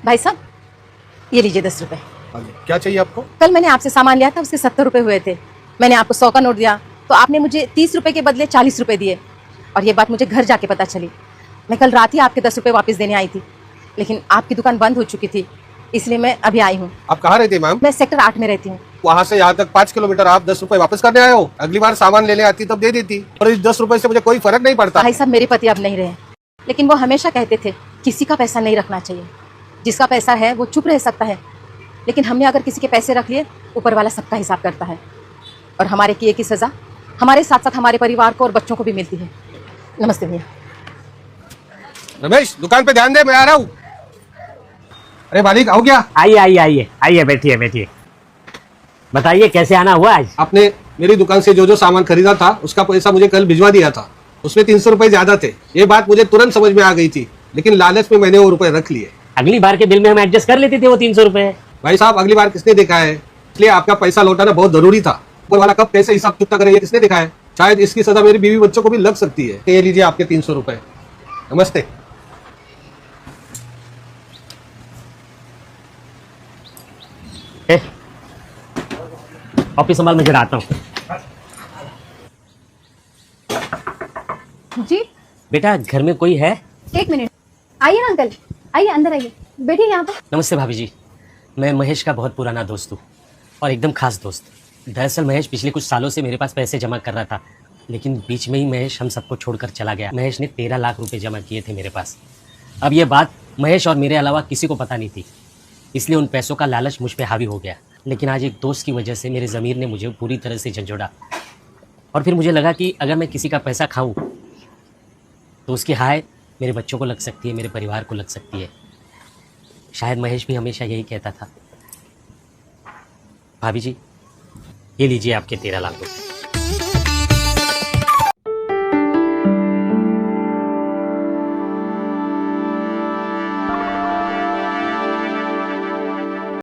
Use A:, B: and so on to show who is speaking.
A: भाई साहब, ये लीजिए 10 रुपए।
B: क्या चाहिए आपको?
A: कल मैंने आपसे सामान लिया था, उसके 70 रुपए हुए थे। मैंने आपको 100 का नोट दिया तो आपने मुझे 30 रुपए के बदले 40 रुपए दिए। और ये बात मुझे घर जाके पता चली। मैं कल रात ही आपके 10 रुपए वापस देने आई थी, लेकिन आपकी दुकान बंद हो चुकी थी, इसलिए मैं अभी आई हूँ।
B: आप कहाँ रहती है मैम?
A: मैं सेक्टर 8 में रहती हूँ।
B: वहाँ से यहाँ तक 5 किलोमीटर, आप 10 रुपए वापस करने आए हो? अगली बार सामान लेने आती तब दे देती, और इस 10 रुपए से मुझे कोई फर्क नहीं पड़ता।
A: भाई साहब, मेरे पति अब नहीं रहे, लेकिन वो हमेशा कहते थे किसी का पैसा नहीं रखना चाहिए। जिसका पैसा है वो चुप रह सकता है, लेकिन हमने अगर किसी के पैसे रख लिए, ऊपर वाला सबका हिसाब करता है। और हमारे किए की सजा हमारे साथ साथ हमारे परिवार को और बच्चों को भी मिलती है। नमस्ते भैया।
B: रमेश, दुकान पे ध्यान दे, मैं आ रहा हूँ। अरे मालिक, आओ क्या?
C: आइए आइए आइए आइए, बैठिए बैठिए। बताइए कैसे आना हुआ आज?
B: आपने मेरी दुकान से जो जो सामान खरीदा था उसका पैसा मुझे कल भिजवा दिया था। उसमें 300 रुपए ज्यादा थे। ये बात मुझे तुरंत समझ में आ गई थी, लेकिन लालच में मैंने वो रुपए रख लिए।
C: अगली बार के बिल में हम एडजस्ट कर लेते थे वो 300 रुपए।
B: भाई साहब, अगली बार किसने देखा है? इसलिए आपका पैसा लौटाना बहुत जरूरी था। ऊपर वाला कब कैसे हिसाब चुकता करे, ये किसने देखा है? शायद इसकी सजा मेरी बीवी बच्चों को भी लग सकती है। ये लीजिए आपके 300 रुपए। नमस्ते।
C: ऑफिस संभाल, मैं जरा आता हूँ।
D: जी
C: बेटा, घर में कोई है?
D: एक मिनट, आइए ना अंकल, आइए अंदर आइए, बैठिए यहाँ पर।
C: नमस्ते भाभी जी, मैं महेश का बहुत पुराना दोस्त हूँ और एकदम खास दोस्त। दरअसल महेश पिछले कुछ सालों से मेरे पास पैसे जमा कर रहा था, लेकिन बीच में ही महेश हम सबको छोड़कर चला गया। महेश ने 13 लाख रुपए जमा किए थे मेरे पास। अब ये बात महेश और मेरे अलावा किसी को पता नहीं थी, इसलिए उन पैसों का लालच मुझ पर हावी हो गया। लेकिन आज एक दोस्त की वजह से मेरे ज़मीर ने मुझे पूरी तरह से झंझोड़ा, और फिर मुझे लगा कि अगर मैं किसी का पैसा खाऊं तो उसकी हाय मेरे बच्चों को लग सकती है, मेरे परिवार को लग सकती है। शायद महेश भी हमेशा यही कहता था। भाभी जी, ये लीजिए आपके 13 लाख रुपए।